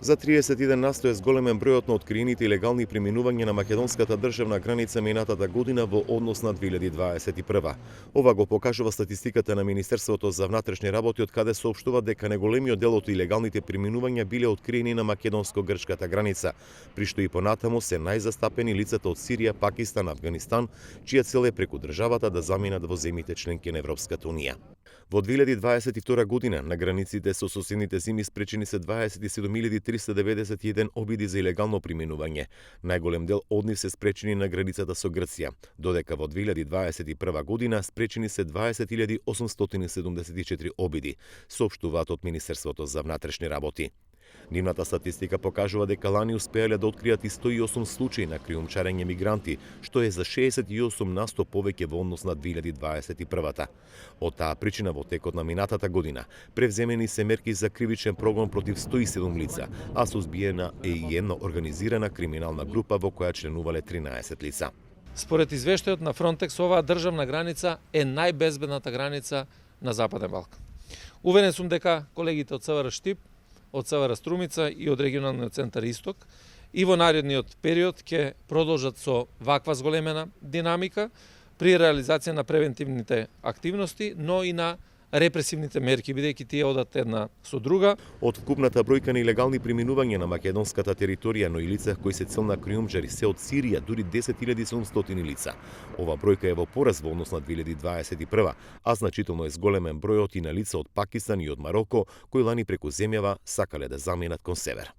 За 31 насто е зголемен бројот на откриените илегални преминувања на македонската државна граница минатата година во однос на 2021. Ова го покажува статистиката на Министерството за внатрешни работи, од каде соопштува дека најголемиот дел од илегалните преминувања биле откриени на македонско-грчката граница, при што и понатаму се најзастапени лицата од Сирија, Пакистан, Афганистан, чија цел е преку државата да заминат во земјите членки на Европската унија. Во 2022 година на границите со соседните земји спречени се 27.391 обиди за илегално преминување. Најголем дел од нив се спречени на границата со Грција, додека во 2021 година спречени се 20.874 обиди, соопштуваат од Министерството за внатрешни работи. Нивната статистика покажува дека лани успеале да откријат и 108 случаи на криумчарење мигранти, што е за 68% повеќе во однос на 2021. Од таа причина во текот на минатата година превземени се мерки за кривичен прогон против 107 лица, а сузбиена е и една организирана криминална група во која членувале 13 лица. Според извештајот на Фронтекс, оваа државна граница е најбезбедната граница на Западен Балкан. Уверен сум дека колегите од ЦВР Штип, од ЦВР Струмица и од регионалниот центар Исток и во наредниот период ќе продолжат со ваква зголемена динамика при реализација на превентивните активности, но и на репресивните мерки, бидејќи тие одат една со друга. Од вкупната бројка на илегални преминувања на македонската територија, но и лица кои се цел на криумџари се од Сирија, дури 10.700 лица. Ова бројка е во пораз во однос на 2021, а значително е зголемен бројот и на лица од Пакистан и од Мароко, кои лани преку земјава сакале да заминат кон север.